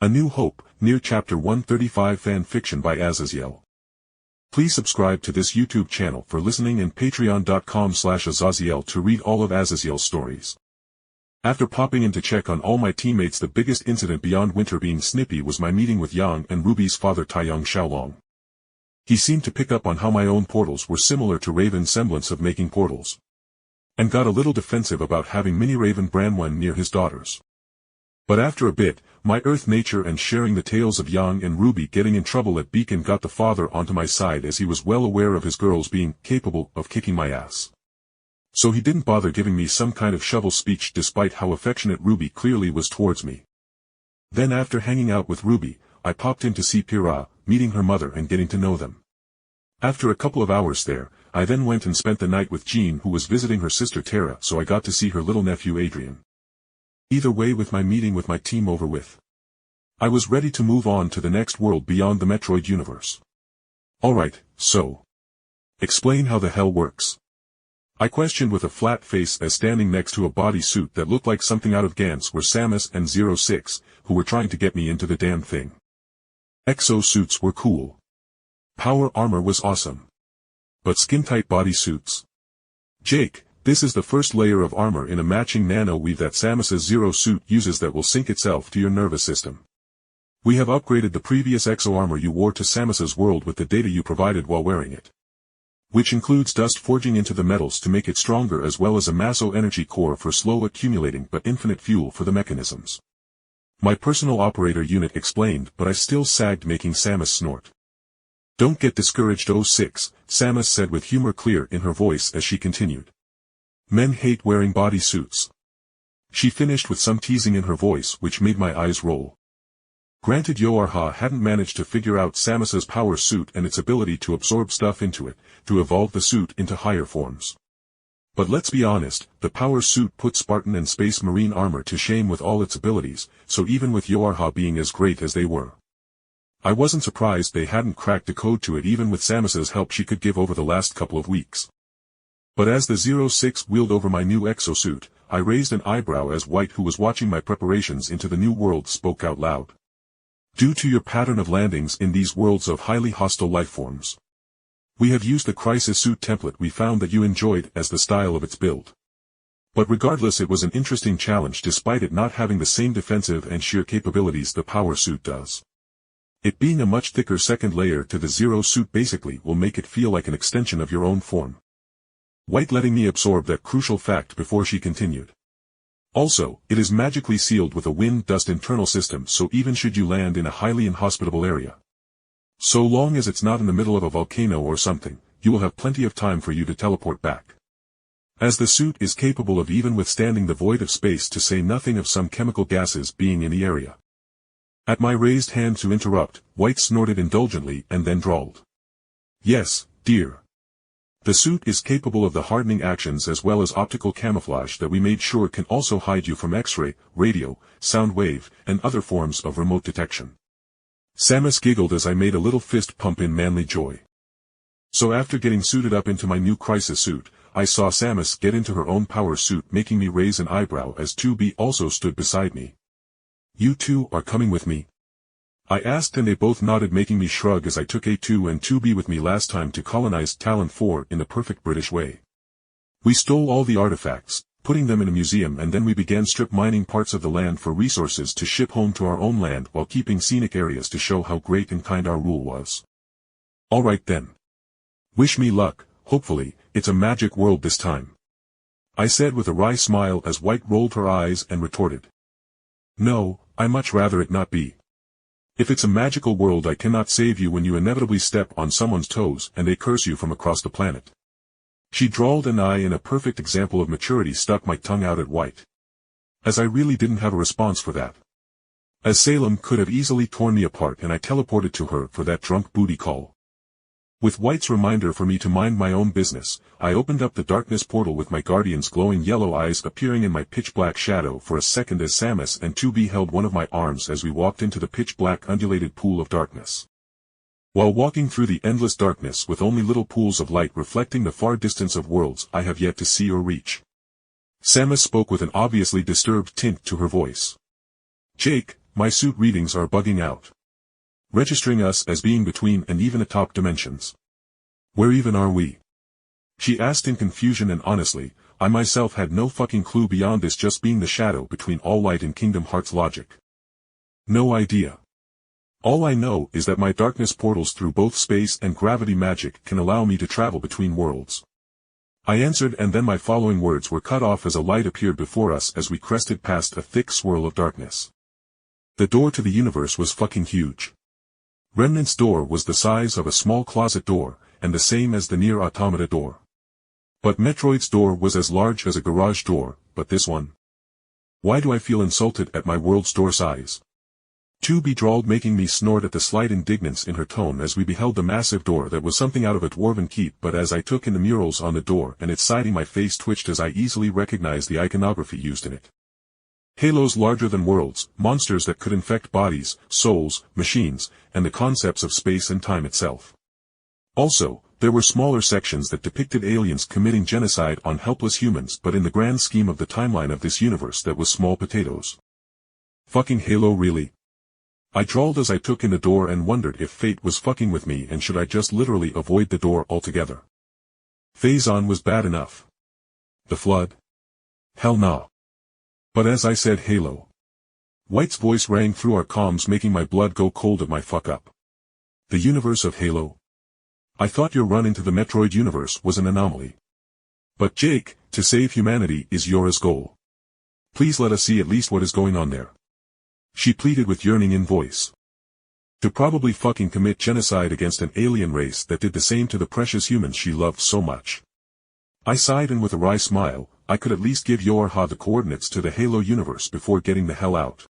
A New Hope, Nier Chapter 135 Fan Fiction by Azazyel. Please subscribe to this YouTube channel for listening and patreon.com/Azazyel to read all of Azazyel's stories. After popping in to check on all my teammates, the biggest incident beyond winter being snippy was my meeting with Yang and Ruby's father Taiyang Xiao-Long. He seemed to pick up on how my own portals were similar to Raven's semblance of making portals, and got a little defensive about having mini-Raven Branwen near his daughters. But after a bit, my earth nature and sharing the tales of Yang and Ruby getting in trouble at Beacon got the father onto my side, as he was well aware of his girls being capable of kicking my ass. So he didn't bother giving me some kind of shovel speech despite how affectionate Ruby clearly was towards me. Then after hanging out with Ruby, I popped in to see Pira, meeting her mother and getting to know them. After a couple of hours there, I then went and spent the night with Jean, who was visiting her sister Tara, so I got to see her little nephew Adrian. Either way, with my meeting with my team over with, I was ready to move on to the next world beyond the Metroid universe. Alright, so explain how the hell works, I questioned with a flat face, as standing next to a bodysuit that looked like something out of Gantz were Samus and 06, who were trying to get me into the damn thing. Exo-suits were cool. Power armor was awesome. But skin-tight bodysuits? Jake, this is the first layer of armor in a matching nano-weave that Samus's 0 suit uses that will sync itself to your nervous system. We have upgraded the previous exo-armor you wore to Samus's world with the data you provided while wearing it, which includes dust forging into the metals to make it stronger, as well as a masso energy core for slow accumulating but infinite fuel for the mechanisms. My personal operator unit explained, but I still sagged, making Samus snort. Don't get discouraged, 06, Samus said with humor clear in her voice as she continued. Men hate wearing bodysuits. She finished with some teasing in her voice which made my eyes roll. Granted, Yorha hadn't managed to figure out Samus's power suit and its ability to absorb stuff into it, to evolve the suit into higher forms. But let's be honest, the power suit put Spartan and Space Marine armor to shame with all its abilities, so even with Yorha being as great as they were, I wasn't surprised they hadn't cracked the code to it, even with Samus's help she could give over the last couple of weeks. But as the 06 wheeled over my new exosuit, I raised an eyebrow as White, who was watching my preparations into the new world, spoke out loud. Due to your pattern of landings in these worlds of highly hostile lifeforms, we have used the crisis suit template we found that you enjoyed as the style of its build. But regardless, it was an interesting challenge despite it not having the same defensive and sheer capabilities the power suit does. It being a much thicker second layer to the 0 suit basically will make it feel like an extension of your own form. White letting me absorb that crucial fact before she continued. Also, it is magically sealed with a wind-dust internal system, so even should you land in a highly inhospitable area, so long as it's not in the middle of a volcano or something, you will have plenty of time for you to teleport back, as the suit is capable of even withstanding the void of space, to say nothing of some chemical gases being in the area. At my raised hand to interrupt, White snorted indulgently and then drawled. Yes, dear. The suit is capable of the hardening actions as well as optical camouflage that we made sure can also hide you from X-ray, radio, sound wave, and other forms of remote detection. Samus giggled as I made a little fist pump in manly joy. So after getting suited up into my new crisis suit, I saw Samus get into her own power suit, making me raise an eyebrow as 2B also stood beside me. You two are coming with me? I asked, and they both nodded, making me shrug as I took A2 and 2B with me last time to colonize Talon 4 in the perfect British way. We stole all the artifacts, putting them in a museum, and then we began strip mining parts of the land for resources to ship home to our own land while keeping scenic areas to show how great and kind our rule was. Alright then. Wish me luck, hopefully, it's a magic world this time, I said with a wry smile as White rolled her eyes and retorted. No, I'd much rather it not be. If it's a magical world, I cannot save you when you inevitably step on someone's toes and they curse you from across the planet. She drawled, and I, in a perfect example of maturity, stuck my tongue out at White, as I really didn't have a response for that, as Salem could have easily torn me apart, and I teleported to her for that drunk booty call. With White's reminder for me to mind my own business, I opened up the darkness portal with my guardian's glowing yellow eyes appearing in my pitch-black shadow for a second as Samus and 2B held one of my arms as we walked into the pitch-black undulated pool of darkness. While walking through the endless darkness with only little pools of light reflecting the far distance of worlds I have yet to see or reach, Samus spoke with an obviously disturbed tint to her voice. Jake, my suit readings are bugging out. Registering us as being between and even atop dimensions. Where even are we? She asked in confusion, and honestly, I myself had no fucking clue beyond this just being the shadow between all light and Kingdom Hearts logic. No idea. All I know is that my darkness portals through both space and gravity magic can allow me to travel between worlds. I answered, and then my following words were cut off as a light appeared before us as we crested past a thick swirl of darkness. The door to the universe was fucking huge. Remnant's door was the size of a small closet door, and the same as the Nier Automata door. But Metroid's door was as large as a garage door, but this one? Why do I feel insulted at my world's door size? To be drawled, making me snort at the slight indignance in her tone as we beheld the massive door that was something out of a dwarven keep, but as I took in the murals on the door and its siding, my face twitched as I easily recognized the iconography used in it. Halos larger than worlds, monsters that could infect bodies, souls, machines, and the concepts of space and time itself. Also, there were smaller sections that depicted aliens committing genocide on helpless humans, but in the grand scheme of the timeline of this universe that was small potatoes. Fucking Halo, really? I drawled as I took in the door and wondered if fate was fucking with me, and should I just literally avoid the door altogether. Phazon was bad enough. The flood? Hell nah. But as I said Halo. White's voice rang through our comms, making my blood go cold at my fuck up. The universe of Halo? I thought your run into the Metroid universe was an anomaly. But Jake, to save humanity is Yora's goal. Please let us see at least what is going on there. She pleaded with yearning in voice. To probably fucking commit genocide against an alien race that did the same to the precious humans she loved so much. I sighed, and with a wry smile, I could at least give Yorha the coordinates to the Halo universe before getting the hell out.